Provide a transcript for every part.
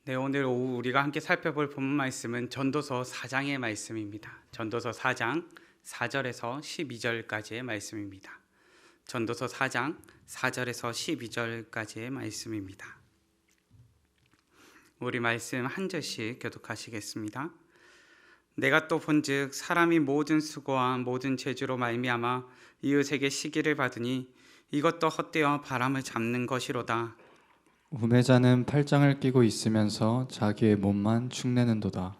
네, 오늘 오후 우리가 함께 살펴볼 본문 말씀은 전도서 4장의 말씀입니다. 전도서 4장 4절에서 12절까지의 말씀입니다. 전도서 4장 4절에서 12절까지의 말씀입니다. 우리 말씀 한 절씩 교독하시겠습니다. 내가 또 본즉 사람이 모든 수고와 모든 재주로 말미암아 이웃에게 시기를 받으니 이것도 헛되어 바람을 잡는 것이로다. 우매자는 팔짱을 끼고 있으면서 자기의 몸만 축내는도다.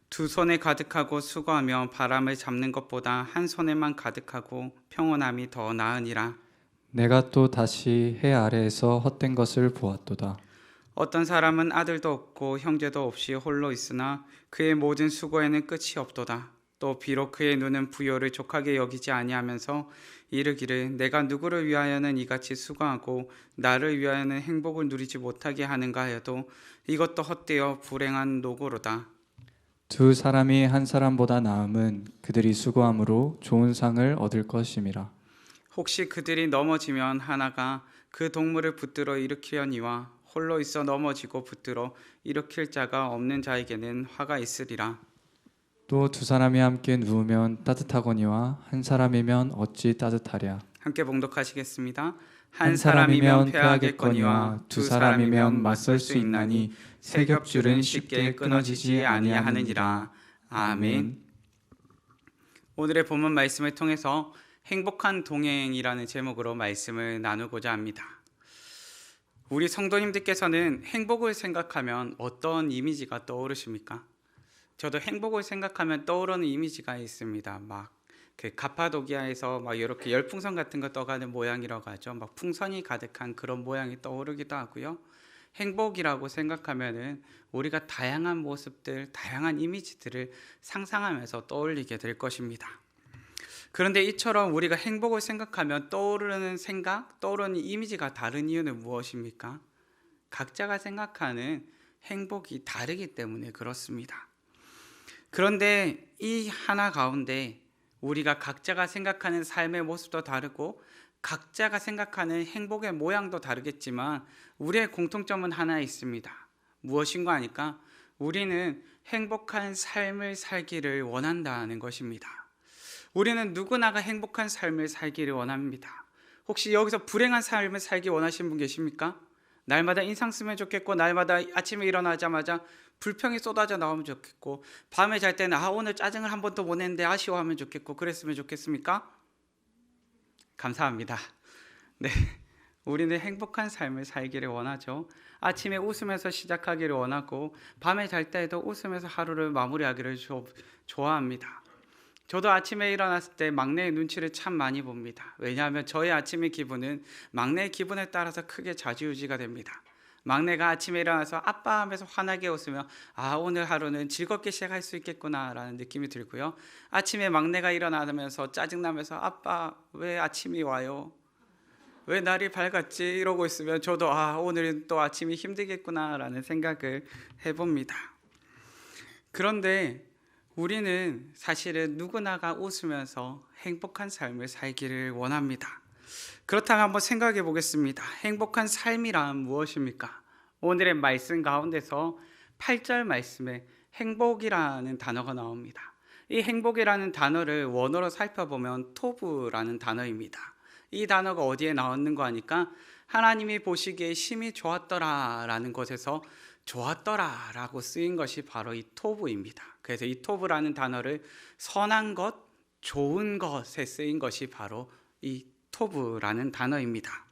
두 손에 가득하고 수고하며 바람을 잡는 것보다 한 손에만 가득하고 평온함이 더 나으니라. 내가 또 다시 해 아래에서 헛된 것을 보았도다. 어떤 사람은 아들도 없고 형제도 없이 홀로 있으나 그의 모든 수고에는 끝이 없도다. 또 비록 그의 눈은 부요를 족하게 여기지 아니하면서 이르기를 내가 누구를 위하여는 이같이 수고하고 나를 위하여는 행복을 누리지 못하게 하는가 하여도 이것도 헛되어 불행한 노고로다. 두 사람이 한 사람보다 나음은 그들이 수고함으로 좋은 상을 얻을 것임이라. 혹시 그들이 넘어지면 하나가 그 동물을 붙들어 일으키려니와 홀로 있어 넘어지고 붙들어 일으킬 자가 없는 자에게는 화가 있으리라. 또 두 사람이 함께 누우면 따뜻하거니와 한 사람이면 어찌 따뜻하랴. 함께 봉독하시겠습니다. 한 사람이면 패하겠거니와 두 사람이면 맞설 수 있나니 세 겹줄은 쉽게 끊어지지 아니하느니라. 아멘. 오늘의 본문 말씀을 통해서 행복한 동행이라는 제목으로 말씀을 나누고자 합니다. 우리 성도님들께서는 행복을 생각하면 어떤 이미지가 떠오르십니까? 저도 행복을 생각하면 떠오르는 이미지가 있습니다. 그 가파도키아에서 이렇게 열풍선 같은 거 떠가는 모양이라고 하죠. 풍선이 가득한 그런 모양이 떠오르기도 하고요. 행복이라고 생각하면은 우리가 다양한 모습들, 다양한 이미지들을 상상하면서 떠올리게 될 것입니다. 그런데 이처럼 우리가 행복을 생각하면 떠오르는 생각, 떠오르는 이미지가 다른 이유는 무엇입니까? 각자가 생각하는 행복이 다르기 때문에 그렇습니다. 그런데 이 하나 가운데 우리가 각자가 생각하는 삶의 모습도 다르고 각자가 생각하는 행복의 모양도 다르겠지만 우리의 공통점은 하나 있습니다. 무엇인가 하니까 우리는 행복한 삶을 살기를 원한다는 것입니다. 우리는 누구나가 행복한 삶을 살기를 원합니다. 혹시 여기서 불행한 삶을 살기 원하시는 분 계십니까? 날마다 인상 쓰면 좋겠고 날마다 아침에 일어나자마자 불평이 쏟아져 나오면 좋겠고 밤에 잘 때는 오늘 짜증을 한 번도 못 냈는데 아쉬워하면 좋겠고 그랬으면 좋겠습니까? 감사합니다. 네, 우리는 행복한 삶을 살기를 원하죠. 아침에 웃으면서 시작하기를 원하고 밤에 잘 때에도 웃으면서 하루를 마무리하기를 좋아합니다. 저도 아침에 일어났을 때 막내의 눈치를 참 많이 봅니다. 왜냐하면 저의 아침의 기분은 막내의 기분에 따라서 크게 좌지우지가 됩니다. 막내가 아침에 일어나서 아빠 하면서 환하게 웃으며 오늘 하루는 즐겁게 시작할 수 있겠구나 라는 느낌이 들고요. 아침에 막내가 일어나면서 짜증나면서 아빠 왜 아침이 와요? 왜 날이 밝았지? 이러고 있으면 저도 오늘은 또 아침이 힘들겠구나 라는 생각을 해봅니다. 그런데 우리는 사실은 누구나가 웃으면서 행복한 삶을 살기를 원합니다. 그렇다면 한번 생각해 보겠습니다. 행복한 삶이란 무엇입니까? 오늘의 말씀 가운데서 8절 말씀에 행복이라는 단어가 나옵니다. 이 행복이라는 단어를 원어로 살펴보면 토브라는 단어입니다. 이 단어가 어디에 나왔는가 하니까 하나님이 보시기에 심히 좋았더라 라는 것에서 좋았더라 라고 쓰인 것이 바로 이 토브입니다. 그래서 이 토브라는 단어를 선한 것, 좋은 것에 쓰인 것이 바로 이 토브라는 단어입니다.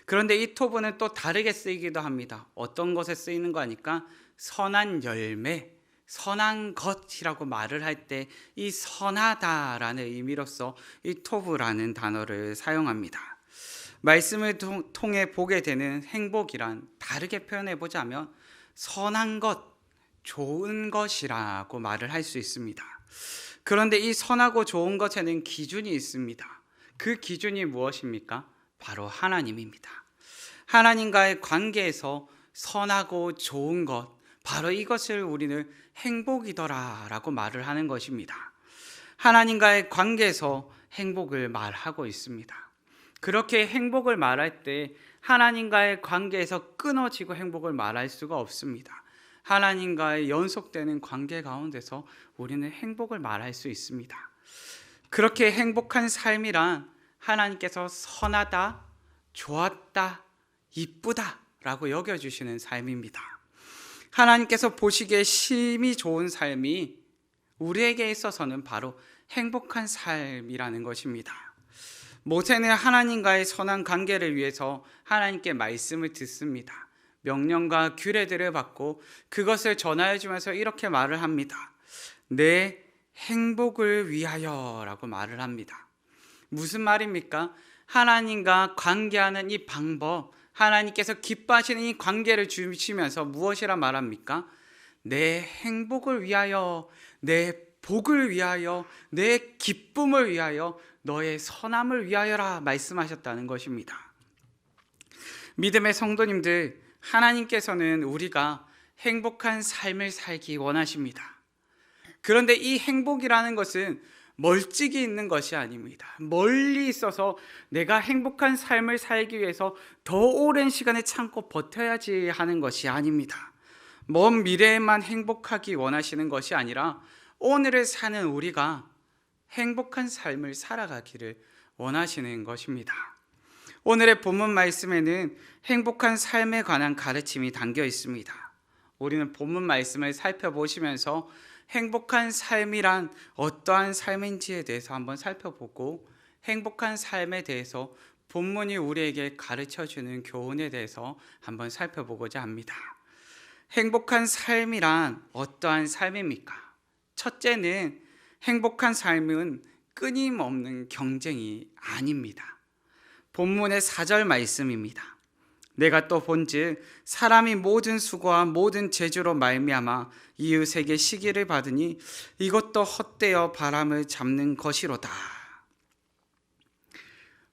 그런데 이 토브는 또 다르게 쓰이기도 합니다. 어떤 것에 쓰이는 거 하니까 선한 열매, 선한 것이라고 말을 할 때 이 선하다라는 의미로서 이 토브라는 단어를 사용합니다. 말씀을 통해 보게 되는 행복이란 다르게 표현해 보자면 선한 것, 좋은 것이라고 말을 할 수 있습니다. 그런데 이 선하고 좋은 것에는 기준이 있습니다. 그 기준이 무엇입니까? 바로 하나님입니다. 하나님과의 관계에서 선하고 좋은 것, 바로 이것을 우리는 행복이더라라고 말을 하는 것입니다. 하나님과의 관계에서 행복을 말하고 있습니다. 그렇게 행복을 말할 때 하나님과의 관계에서 끊어지고 행복을 말할 수가 없습니다. 하나님과의 연속되는 관계 가운데서 우리는 행복을 말할 수 있습니다. 그렇게 행복한 삶이란 하나님께서 선하다, 좋았다, 이쁘다 라고 여겨주시는 삶입니다. 하나님께서 보시기에 심히 좋은 삶이 우리에게 있어서는 바로 행복한 삶이라는 것입니다. 모세는 하나님과의 선한 관계를 위해서 하나님께 말씀을 듣습니다. 명령과 규례들을 받고 그것을 전하여 주면서 이렇게 말을 합니다. 내 행복을 위하여 라고 말을 합니다. 무슨 말입니까? 하나님과 관계하는 이 방법, 하나님께서 기뻐하시는 이 관계를 주시면서 무엇이라 말합니까? 내 행복을 위하여, 내 복을 위하여, 내 기쁨을 위하여, 너의 선함을 위하여라 말씀하셨다는 것입니다. 믿음의 성도님들, 하나님께서는 우리가 행복한 삶을 살기 원하십니다. 그런데 이 행복이라는 것은 멀찍이 있는 것이 아닙니다. 멀리 있어서 내가 행복한 삶을 살기 위해서 더 오랜 시간을 참고 버텨야지 하는 것이 아닙니다. 먼 미래에만 행복하기 원하시는 것이 아니라 오늘을 사는 우리가 행복한 삶을 살아가기를 원하시는 것입니다. 오늘의 본문 말씀에는 행복한 삶에 관한 가르침이 담겨 있습니다. 우리는 본문 말씀을 살펴보시면서 행복한 삶이란 어떠한 삶인지에 대해서 한번 살펴보고 행복한 삶에 대해서 본문이 우리에게 가르쳐주는 교훈에 대해서 한번 살펴보고자 합니다. 행복한 삶이란 어떠한 삶입니까? 첫째는 행복한 삶은 끊임없는 경쟁이 아닙니다. 본문의 4절 말씀입니다. 내가 또 본즉 사람이 모든 수고와 모든 재주로 말미암아 이웃에게 시기를 받으니 이것도 헛되어 바람을 잡는 것이로다.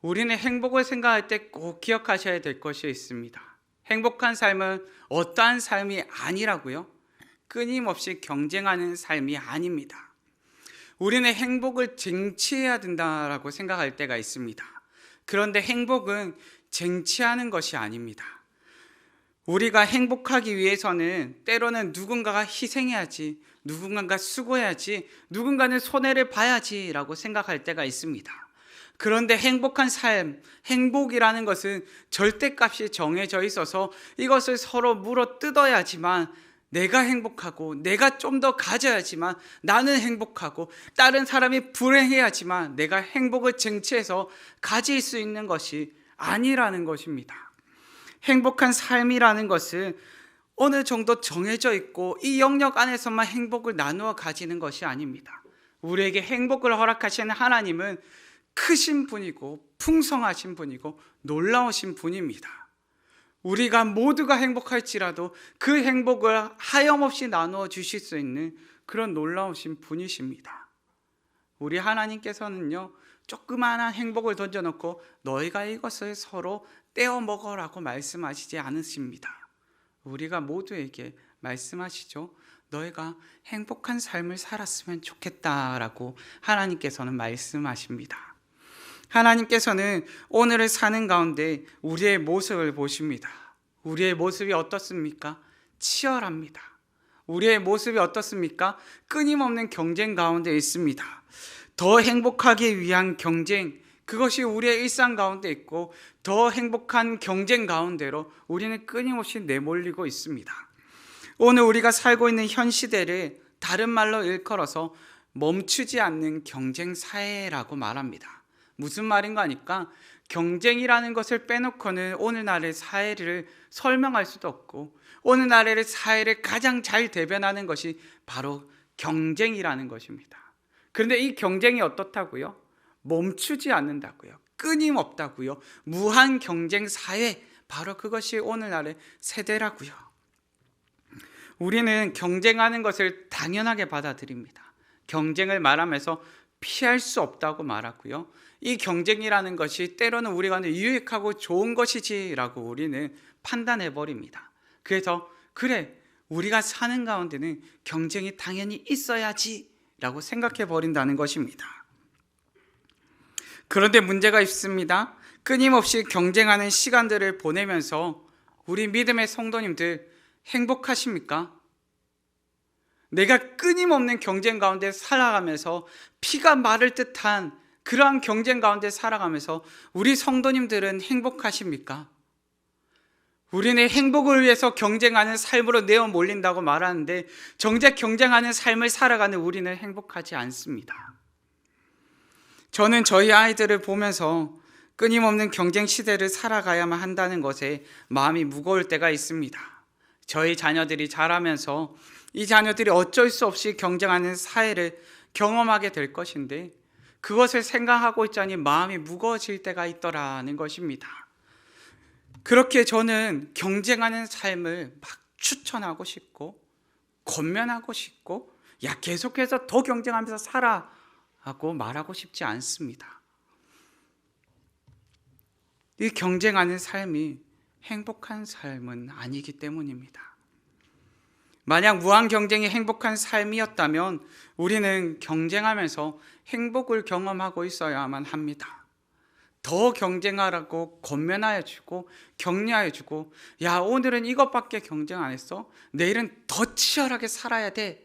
우리는 행복을 생각할 때 꼭 기억하셔야 될 것이 있습니다. 행복한 삶은 어떠한 삶이 아니라고요? 끊임없이 경쟁하는 삶이 아닙니다. 우리는 행복을 쟁취해야 된다라고 생각할 때가 있습니다. 그런데 행복은 쟁취하는 것이 아닙니다. 우리가 행복하기 위해서는 때로는 누군가가 희생해야지, 누군가가 수고해야지, 누군가는 손해를 봐야지 라고 생각할 때가 있습니다. 그런데 행복한 삶, 행복이라는 것은 절대값이 정해져 있어서 이것을 서로 물어 뜯어야지만 내가 행복하고 내가 좀 더 가져야지만 나는 행복하고 다른 사람이 불행해야지만 내가 행복을 쟁취해서 가질 수 있는 것이 아니라는 것입니다. 행복한 삶이라는 것은 어느 정도 정해져 있고 이 영역 안에서만 행복을 나누어 가지는 것이 아닙니다. 우리에게 행복을 허락하시는 하나님은 크신 분이고 풍성하신 분이고 놀라우신 분입니다. 우리가 모두가 행복할지라도 그 행복을 하염없이 나누어 주실 수 있는 그런 놀라우신 분이십니다. 우리 하나님께서는요, 조그마한 행복을 던져놓고 너희가 이것을 서로 떼어 먹어라고 말씀하시지 않으십니다. 우리가 모두에게 말씀하시죠. 너희가 행복한 삶을 살았으면 좋겠다라고 하나님께서는 말씀하십니다. 하나님께서는 오늘을 사는 가운데 우리의 모습을 보십니다. 우리의 모습이 어떻습니까? 치열합니다. 우리의 모습이 어떻습니까? 끊임없는 경쟁 가운데 있습니다. 더 행복하기 위한 경쟁, 그것이 우리의 일상 가운데 있고 더 행복한 경쟁 가운데로 우리는 끊임없이 내몰리고 있습니다. 오늘 우리가 살고 있는 현 시대를 다른 말로 일컬어서 멈추지 않는 경쟁 사회라고 말합니다. 무슨 말인가 하니까 경쟁이라는 것을 빼놓고는 오늘날의 사회를 설명할 수도 없고 오늘날의 사회를 가장 잘 대변하는 것이 바로 경쟁이라는 것입니다. 그런데 이 경쟁이 어떻다고요? 멈추지 않는다고요. 끊임없다고요. 무한 경쟁 사회, 바로 그것이 오늘날의 세대라고요. 우리는 경쟁하는 것을 당연하게 받아들입니다. 경쟁을 말하면서 피할 수 없다고 말하고요. 이 경쟁이라는 것이 때로는 우리가 유익하고 좋은 것이지라고 우리는 판단해버립니다. 그래서 그래, 우리가 사는 가운데는 경쟁이 당연히 있어야지라고 생각해버린다는 것입니다. 그런데 문제가 있습니다. 끊임없이 경쟁하는 시간들을 보내면서 우리 믿음의 성도님들 행복하십니까? 내가 끊임없는 경쟁 가운데 살아가면서 피가 마를 듯한 그러한 경쟁 가운데 살아가면서 우리 성도님들은 행복하십니까? 우리는 행복을 위해서 경쟁하는 삶으로 내어 몰린다고 말하는데 정작 경쟁하는 삶을 살아가는 우리는 행복하지 않습니다. 저는 저희 아이들을 보면서 끊임없는 경쟁 시대를 살아가야만 한다는 것에 마음이 무거울 때가 있습니다. 저희 자녀들이 자라면서 이 자녀들이 어쩔 수 없이 경쟁하는 사회를 경험하게 될 것인데 그것을 생각하고 있자니 마음이 무거워질 때가 있더라는 것입니다. 그렇게 저는 경쟁하는 삶을 막 추천하고 싶고 권면하고 싶고 야 계속해서 더 경쟁하면서 살아 하고 말하고 싶지 않습니다. 이 경쟁하는 삶이 행복한 삶은 아니기 때문입니다. 만약 무한 경쟁이 행복한 삶이었다면 우리는 경쟁하면서 행복을 경험하고 있어야만 합니다. 더 경쟁하라고 권면하여 주고 격려하여 주고 야 오늘은 이것밖에 경쟁 안 했어? 내일은 더 치열하게 살아야 돼.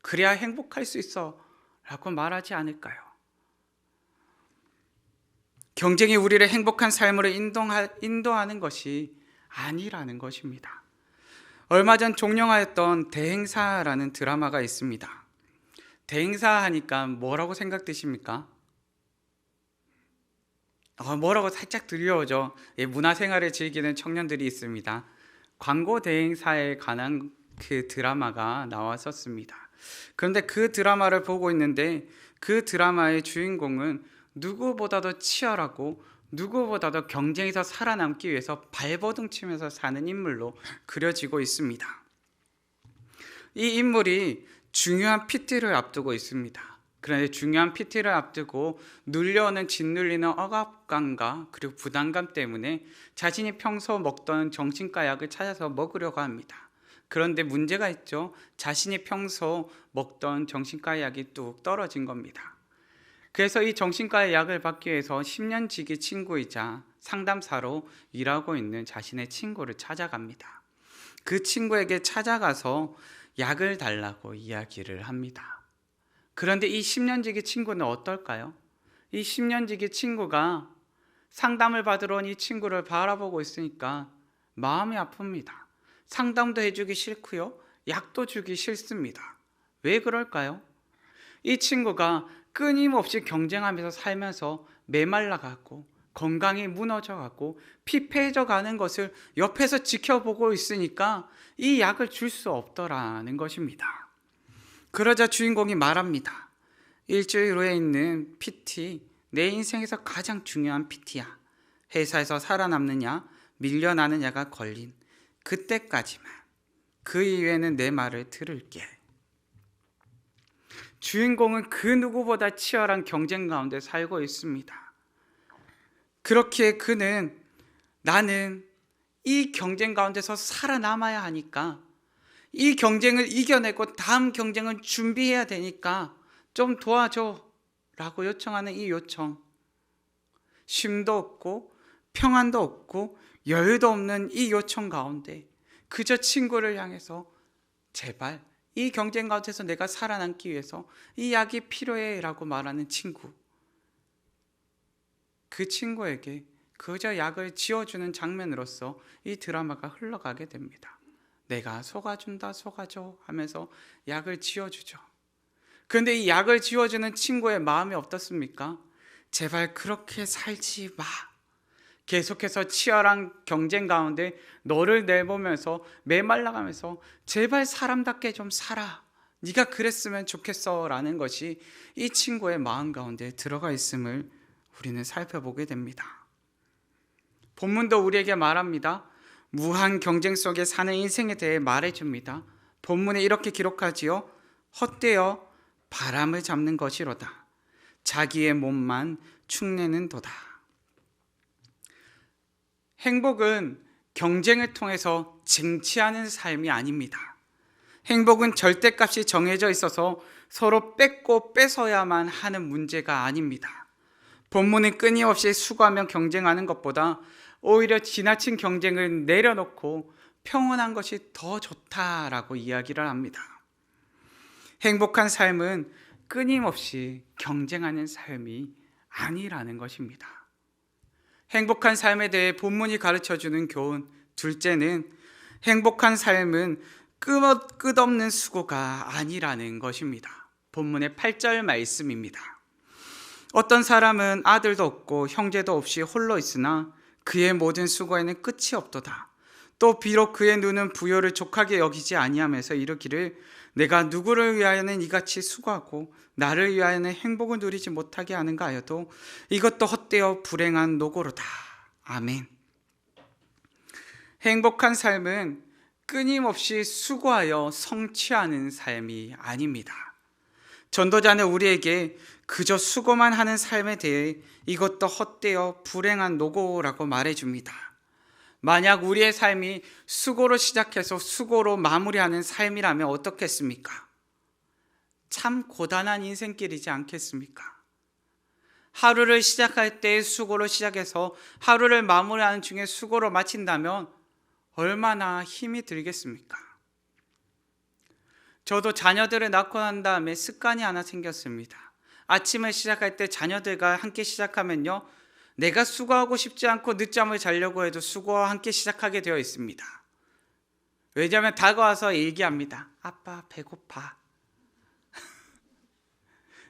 그래야 행복할 수 있어 라고 말하지 않을까요? 경쟁이 우리를 행복한 삶으로 인도하는 것이 아니라는 것입니다. 얼마 전 종영하였던 대행사라는 드라마가 있습니다. 대행사 하니까 뭐라고 생각되십니까? 뭐라고 살짝 들려오죠. 문화생활을 즐기는 청년들이 있습니다. 광고 대행사에 관한 그 드라마가 나왔었습니다. 그런데 그 드라마를 보고 있는데 그 드라마의 주인공은 누구보다도 치열하고 누구보다도 경쟁에서 살아남기 위해서 발버둥 치면서 사는 인물로 그려지고 있습니다. 이 인물이 중요한 PT를 앞두고 있습니다. 그런데 중요한 PT를 앞두고 눌려오는 짓눌리는 억압감과 그리고 부담감 때문에 자신이 평소 먹던 정신과 약을 찾아서 먹으려고 합니다. 그런데 문제가 있죠. 자신이 평소 먹던 정신과 약이 뚝 떨어진 겁니다. 그래서 이 정신과 약을 받기 위해서 10년 지기 친구이자 상담사로 일하고 있는 자신의 친구를 찾아갑니다. 그 친구에게 찾아가서 약을 달라고 이야기를 합니다. 그런데 이 10년 지기 친구는 어떨까요? 이 10년 지기 친구가 상담을 받으러 온 이 친구를 바라보고 있으니까 마음이 아픕니다. 상담도 해주기 싫고요. 약도 주기 싫습니다. 왜 그럴까요? 이 친구가 끊임없이 경쟁하면서 살면서 메말라가고 건강이 무너져가고 피폐해져가는 것을 옆에서 지켜보고 있으니까 이 약을 줄 수 없더라는 것입니다. 그러자 주인공이 말합니다. 일주일 후에 있는 PT, 내 인생에서 가장 중요한 PT야. 회사에서 살아남느냐 밀려나느냐가 걸린 그때까지만. 그 이후에는 내 말을 들을게. 주인공은 그 누구보다 치열한 경쟁 가운데 살고 있습니다. 그렇기에 그는 나는 이 경쟁 가운데서 살아남아야 하니까 이 경쟁을 이겨내고 다음 경쟁을 준비해야 되니까 좀 도와줘 라고 요청하는 이 요청, 쉼도 없고 평안도 없고 여유도 없는 이 요청 가운데 그저 친구를 향해서 제발 이 경쟁 가운데서 내가 살아남기 위해서 이 약이 필요해 라고 말하는 친구, 그 친구에게 그저 약을 지어주는 장면으로서 이 드라마가 흘러가게 됩니다. 내가 속아준다 속아줘 하면서 약을 지어주죠. 그런데 이 약을 지어주는 친구의 마음이 어떻습니까? 제발 그렇게 살지 마. 계속해서 치열한 경쟁 가운데 너를 내보면서 메말라가면서 제발 사람답게 좀 살아. 네가 그랬으면 좋겠어 라는 것이 이 친구의 마음 가운데 들어가 있음을 우리는 살펴보게 됩니다. 본문도 우리에게 말합니다. 무한 경쟁 속에 사는 인생에 대해 말해줍니다. 본문에 이렇게 기록하지요. 헛되어 바람을 잡는 것이로다. 자기의 몸만 축내는 도다. 행복은 경쟁을 통해서 쟁취하는 삶이 아닙니다. 행복은 절대값이 정해져 있어서 서로 뺏고 뺏어야만 하는 문제가 아닙니다. 본문은 끊임없이 수고하며 경쟁하는 것보다 오히려 지나친 경쟁을 내려놓고 평온한 것이 더 좋다라고 이야기를 합니다. 행복한 삶은 끊임없이 경쟁하는 삶이 아니라는 것입니다. 행복한 삶에 대해 본문이 가르쳐주는 교훈 둘째는 행복한 삶은 끝없는 수고가 아니라는 것입니다. 본문의 8절 말씀입니다. 어떤 사람은 아들도 없고 형제도 없이 홀로 있으나 그의 모든 수고에는 끝이 없도다. 또 비록 그의 눈은 부요를 족하게 여기지 아니하면서 이르기를 내가 누구를 위하여는 이같이 수고하고 나를 위하여는 행복을 누리지 못하게 하는가 하여도 이것도 헛되어 불행한 노고로다. 아멘. 행복한 삶은 끊임없이 수고하여 성취하는 삶이 아닙니다. 전도자는 우리에게 그저 수고만 하는 삶에 대해 이것도 헛되어 불행한 노고라고 말해줍니다. 만약 우리의 삶이 수고로 시작해서 수고로 마무리하는 삶이라면 어떻겠습니까? 참 고단한 인생길이지 않겠습니까? 하루를 시작할 때 수고로 시작해서 하루를 마무리하는 중에 수고로 마친다면 얼마나 힘이 들겠습니까? 저도 자녀들을 낳고 난 다음에 습관이 하나 생겼습니다. 아침을 시작할 때 자녀들과 함께 시작하면요, 내가 수고하고 싶지 않고 늦잠을 자려고 해도 수고와 함께 시작하게 되어 있습니다. 왜냐하면 다가와서 얘기합니다. 아빠 배고파.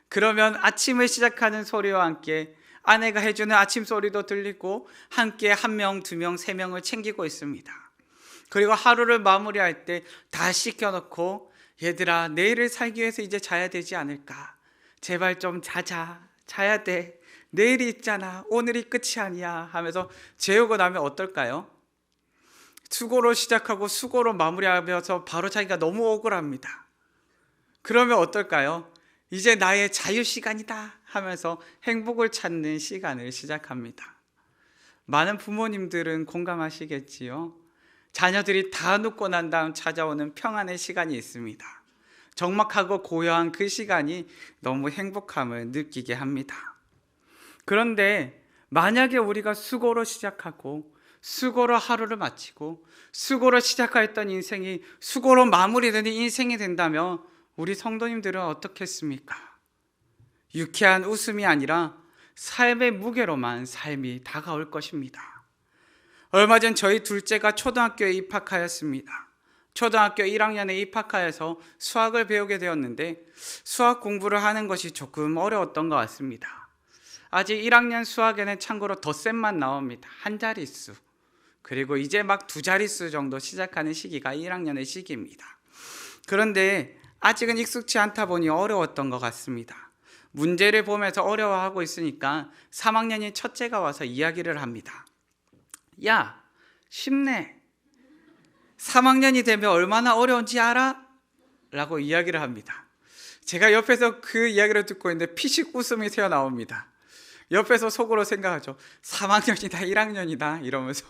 그러면 아침을 시작하는 소리와 함께 아내가 해주는 아침 소리도 들리고 함께 1명, 2명, 3명을 챙기고 있습니다. 그리고 하루를 마무리할 때 다 씻겨놓고 얘들아 내일을 살기 위해서 이제 자야 되지 않을까? 제발 좀 자야 돼. 내일이 있잖아. 오늘이 끝이 아니야 하면서 재우고 나면 어떨까요? 수고로 시작하고 수고로 마무리하면서 바로 자기가 너무 억울합니다. 그러면 어떨까요? 이제 나의 자유 시간이다 하면서 행복을 찾는 시간을 시작합니다. 많은 부모님들은 공감하시겠지요? 자녀들이 다 눕고 난 다음 찾아오는 평안의 시간이 있습니다. 적막하고 고요한 그 시간이 너무 행복함을 느끼게 합니다. 그런데 만약에 우리가 수고로 시작하고 수고로 하루를 마치고 수고로 시작했던 인생이 수고로 마무리되는 인생이 된다면 우리 성도님들은 어떻겠습니까? 유쾌한 웃음이 아니라 삶의 무게로만 삶이 다가올 것입니다. 얼마 전 저희 둘째가 초등학교에 입학하였습니다. 초등학교 1학년에 입학하여서 수학을 배우게 되었는데 수학 공부를 하는 것이 조금 어려웠던 것 같습니다. 아직 1학년 수학에는 참고로 덧셈만 나옵니다. 한 자릿수. 그리고 이제 막 2자릿수 정도 시작하는 시기가 1학년의 시기입니다. 그런데 아직은 익숙치 않다 보니 어려웠던 것 같습니다. 문제를 보면서 어려워하고 있으니까 3학년인 첫째가 와서 이야기를 합니다. 야, 쉽네. 3학년이 되면 얼마나 어려운지 알아? 라고 이야기를 합니다. 제가 옆에서 그 이야기를 듣고 있는데 피식 웃음이 새어나옵니다. 옆에서 속으로 생각하죠. 3학년이다 1학년이다 이러면서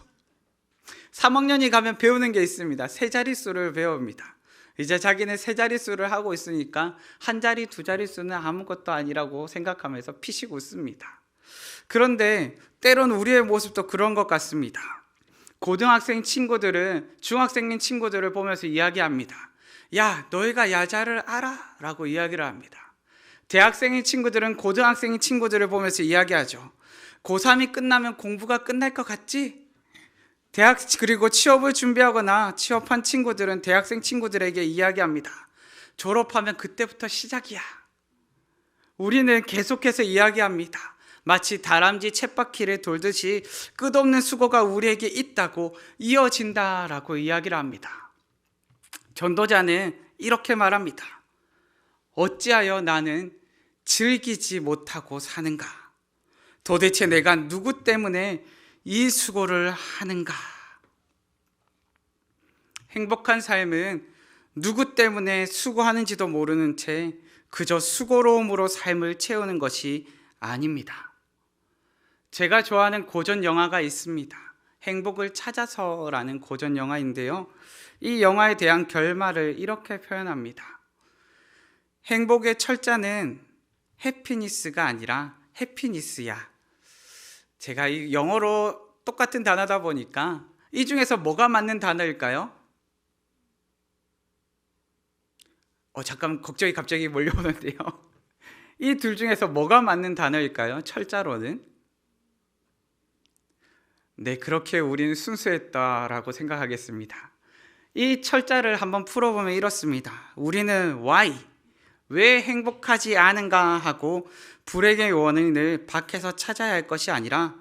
3학년이 가면 배우는 게 있습니다. 세 자릿수를 배웁니다. 이제 자기는 세 자릿수를 하고 있으니까 한 자리, 2자릿수는 아무것도 아니라고 생각하면서 피식 웃습니다. 그런데 때론 우리의 모습도 그런 것 같습니다. 고등학생 친구들은 중학생인 친구들을 보면서 이야기합니다. 야, 너희가 야자를 알아? 라고 이야기를 합니다. 대학생인 친구들은 고등학생인 친구들을 보면서 이야기하죠. 고3이 끝나면 공부가 끝날 것 같지? 그리고 취업을 준비하거나 취업한 친구들은 대학생 친구들에게 이야기합니다. 졸업하면 그때부터 시작이야. 우리는 계속해서 이야기합니다. 마치 다람쥐 쳇바퀴를 돌듯이 끝없는 수고가 우리에게 있다고 이어진다라고 이야기를 합니다. 전도자는 이렇게 말합니다. 어찌하여 나는 즐기지 못하고 사는가? 도대체 내가 누구 때문에 이 수고를 하는가? 행복한 삶은 누구 때문에 수고하는지도 모르는 채 그저 수고로움으로 삶을 채우는 것이 아닙니다. 제가 좋아하는 고전 영화가 있습니다. 행복을 찾아서라는 고전 영화인데요. 이 영화에 대한 결말을 이렇게 표현합니다. 행복의 철자는 해피니스가 아니라 해피니스야. 제가 이 영어로 똑같은 단어다 보니까 이 중에서 뭐가 맞는 단어일까요? 잠깐 걱정이 갑자기 몰려오는데요. 이 둘 중에서 뭐가 맞는 단어일까요? 철자로는? 네, 그렇게 우리는 순수했다라고 생각하겠습니다. 이 철자를 한번 풀어보면 이렇습니다. 우리는 why, 왜 행복하지 않은가 하고 불행의 원인을 밖에서 찾아야 할 것이 아니라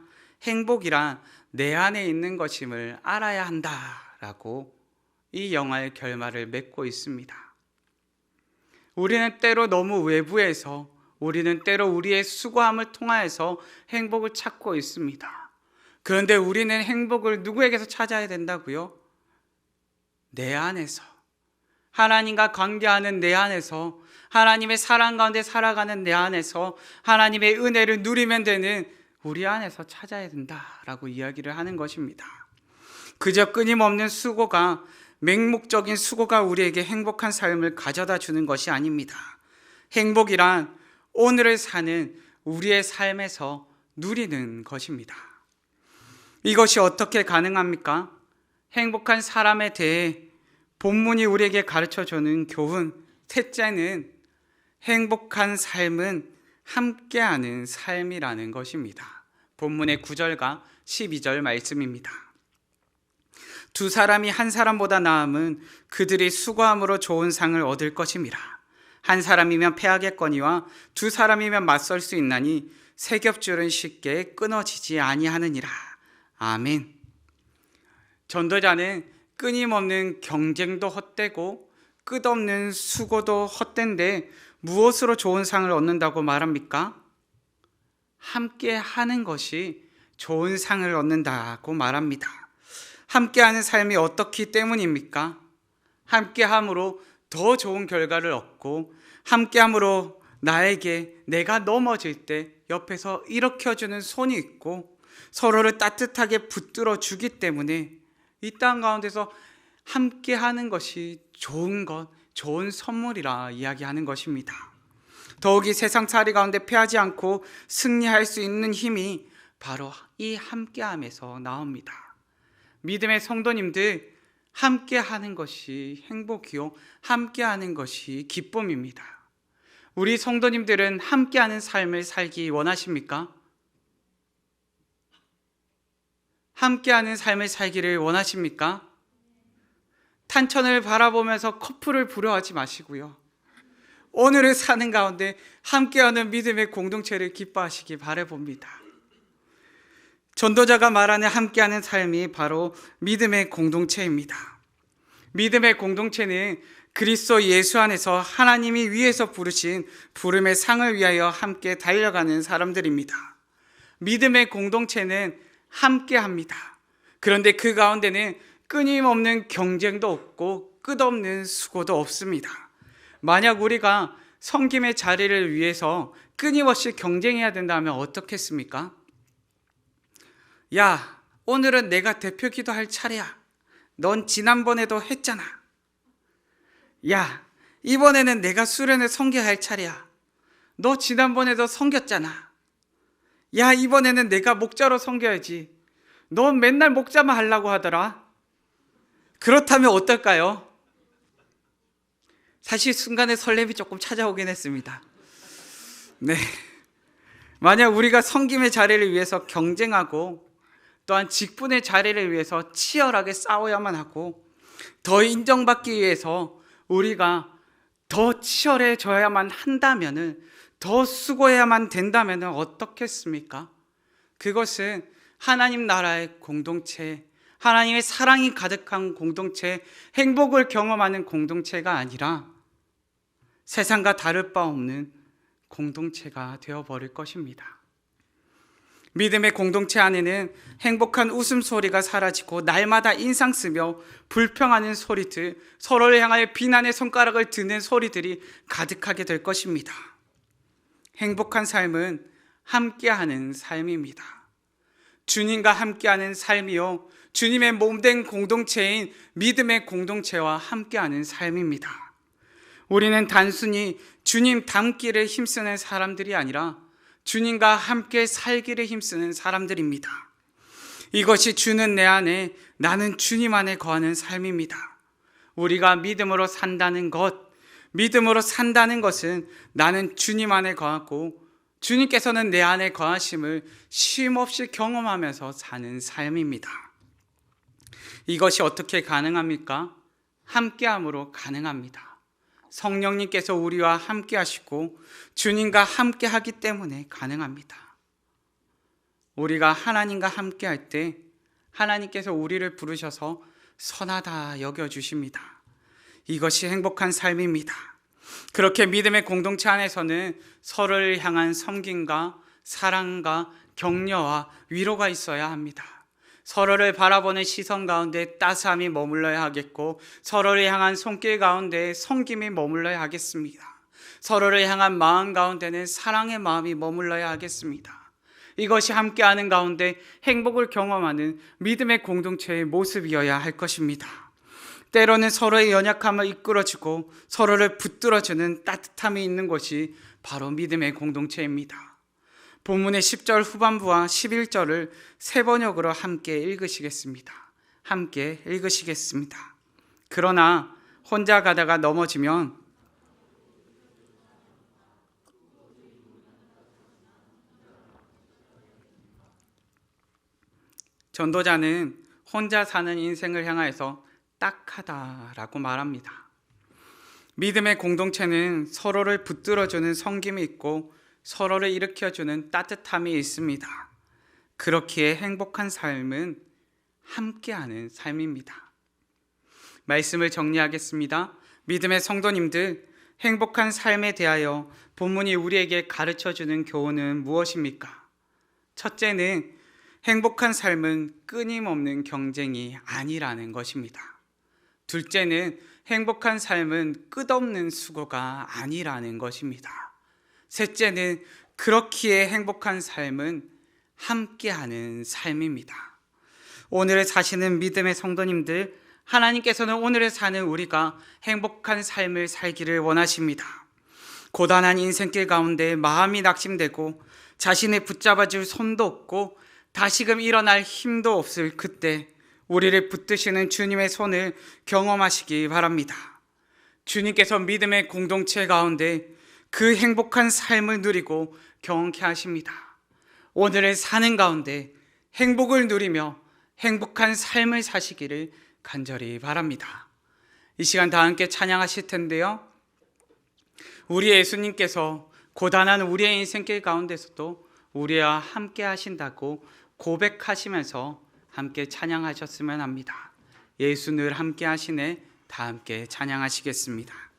행복이란 내 안에 있는 것임을 알아야 한다라고 이 영화의 결말을 맺고 있습니다. 우리는 때로 너무 외부에서, 우리는 때로 우리의 수고함을 통하여서 행복을 찾고 있습니다. 그런데 우리는 행복을 누구에게서 찾아야 된다고요? 내 안에서, 하나님과 관계하는 내 안에서, 하나님의 사랑 가운데 살아가는 내 안에서 하나님의 은혜를 누리면 되는 우리 안에서 찾아야 된다라고 이야기를 하는 것입니다. 그저 끊임없는 수고가, 맹목적인 수고가 우리에게 행복한 삶을 가져다 주는 것이 아닙니다. 행복이란 오늘을 사는 우리의 삶에서 누리는 것입니다. 이것이 어떻게 가능합니까? 행복한 사람에 대해 본문이 우리에게 가르쳐주는 교훈, 셋째는 행복한 삶은 함께하는 삶이라는 것입니다. 본문의 9절과 12절 말씀입니다. 두 사람이 한 사람보다 나음은 그들이 수고함으로 좋은 상을 얻을 것임이라. 한 사람이면 패하겠거니와 두 사람이면 맞설 수 있나니 세 겹줄은 쉽게 끊어지지 아니하느니라. 아멘. 전도자는 끊임없는 경쟁도 헛되고 끝없는 수고도 헛된데 무엇으로 좋은 상을 얻는다고 말합니까? 함께 하는 것이 좋은 상을 얻는다고 말합니다. 함께하는 삶이 어떻기 때문입니까? 함께함으로 더 좋은 결과를 얻고, 함께함으로 나에게 내가 넘어질 때 옆에서 일으켜주는 손이 있고 서로를 따뜻하게 붙들어 주기 때문에 이 땅 가운데서 함께하는 것이 좋은 것, 좋은 선물이라 이야기하는 것입니다. 더욱이 세상살이 가운데 패하지 않고 승리할 수 있는 힘이 바로 이 함께함에서 나옵니다. 믿음의 성도님들, 함께하는 것이 행복이요, 함께하는 것이 기쁨입니다. 우리 성도님들은 함께하는 삶을 살기 원하십니까? 함께하는 삶을 살기를 원하십니까? 탄천을 바라보면서 커플을 부러워하지 마시고요, 오늘을 사는 가운데 함께하는 믿음의 공동체를 기뻐하시기 바라봅니다. 전도자가 말하는 함께하는 삶이 바로 믿음의 공동체입니다. 믿음의 공동체는 그리스도 예수 안에서 하나님이 위에서 부르신 부름의 상을 위하여 함께 달려가는 사람들입니다. 믿음의 공동체는 함께합니다. 그런데 그 가운데는 끊임없는 경쟁도 없고 끝없는 수고도 없습니다. 만약 우리가 섬김의 자리를 위해서 끊임없이 경쟁해야 된다면 어떻겠습니까? 야, 오늘은 내가 대표 기도할 차례야. 넌 지난번에도 했잖아. 야, 이번에는 내가 수련회 섬겨할 차례야. 너 지난번에도 섬겼잖아. 야, 이번에는 내가 목자로 섬겨야지. 넌 맨날 목자만 하려고 하더라. 그렇다면 어떨까요? 사실 순간에 설렘이 조금 찾아오긴 했습니다. 네, 만약 우리가 섬김의 자리를 위해서 경쟁하고 또한 직분의 자리를 위해서 치열하게 싸워야만 하고 더 인정받기 위해서 우리가 더 치열해져야만 한다면, 더 수고해야만 된다면 어떻겠습니까? 그것은 하나님 나라의 공동체, 하나님의 사랑이 가득한 공동체, 행복을 경험하는 공동체가 아니라 세상과 다를 바 없는 공동체가 되어버릴 것입니다. 믿음의 공동체 안에는 행복한 웃음소리가 사라지고 날마다 인상 쓰며 불평하는 소리들, 서로를 향하여 비난의 손가락을 드는 소리들이 가득하게 될 것입니다. 행복한 삶은 함께하는 삶입니다. 주님과 함께하는 삶이요, 주님의 몸된 공동체인 믿음의 공동체와 함께하는 삶입니다. 우리는 단순히 주님 닮기를 힘쓰는 사람들이 아니라 주님과 함께 살기를 힘쓰는 사람들입니다. 이것이 주는 내 안에, 나는 주님 안에 거하는 삶입니다. 우리가 믿음으로 산다는 것, 믿음으로 산다는 것은 나는 주님 안에 거하고 주님께서는 내 안에 거하심을 쉼없이 경험하면서 사는 삶입니다. 이것이 어떻게 가능합니까? 함께함으로 가능합니다. 성령님께서 우리와 함께 하시고 주님과 함께 하기 때문에 가능합니다. 우리가 하나님과 함께 할 때 하나님께서 우리를 부르셔서 선하다 여겨주십니다. 이것이 행복한 삶입니다. 그렇게 믿음의 공동체 안에서는 서로를 향한 섬김과 사랑과 격려와 위로가 있어야 합니다. 서로를 바라보는 시선 가운데 따스함이 머물러야 하겠고 서로를 향한 손길 가운데 섬김이 머물러야 하겠습니다. 서로를 향한 마음 가운데는 사랑의 마음이 머물러야 하겠습니다. 이것이 함께하는 가운데 행복을 경험하는 믿음의 공동체의 모습이어야 할 것입니다. 때로는 서로의 연약함을 이끌어주고 서로를 붙들어주는 따뜻함이 있는 것이 바로 믿음의 공동체입니다. 본문의 10절 후반부와 11절을 세 번역으로 함께 읽으시겠습니다. 함께 읽으시겠습니다. 그러나 혼자 가다가 넘어지면 전도자는 혼자 사는 인생을 향하여서 딱하다라고 말합니다. 믿음의 공동체는 서로를 붙들어주는 섬김이 있고 서로를 일으켜주는 따뜻함이 있습니다. 그렇기에 행복한 삶은 함께하는 삶입니다. 말씀을 정리하겠습니다. 믿음의 성도님들, 행복한 삶에 대하여 본문이 우리에게 가르쳐주는 교훈은 무엇입니까? 첫째는 행복한 삶은 끊임없는 경쟁이 아니라는 것입니다. 둘째는 행복한 삶은 끝없는 수고가 아니라는 것입니다. 셋째는 그렇기에 행복한 삶은 함께하는 삶입니다. 오늘을 사시는 믿음의 성도님들, 하나님께서는 오늘을 사는 우리가 행복한 삶을 살기를 원하십니다. 고단한 인생길 가운데 마음이 낙심되고 자신을 붙잡아줄 손도 없고 다시금 일어날 힘도 없을 그때 우리를 붙드시는 주님의 손을 경험하시기 바랍니다. 주님께서 믿음의 공동체 가운데 그 행복한 삶을 누리고 경험케 하십니다. 오늘을 사는 가운데 행복을 누리며 행복한 삶을 사시기를 간절히 바랍니다. 이 시간 다 함께 찬양하실 텐데요. 우리 예수님께서 고단한 우리의 인생길 가운데서도 우리와 함께 하신다고 고백하시면서 함께 찬양하셨으면 합니다. 예수 늘 함께 하시네. 다 함께 찬양하시겠습니다.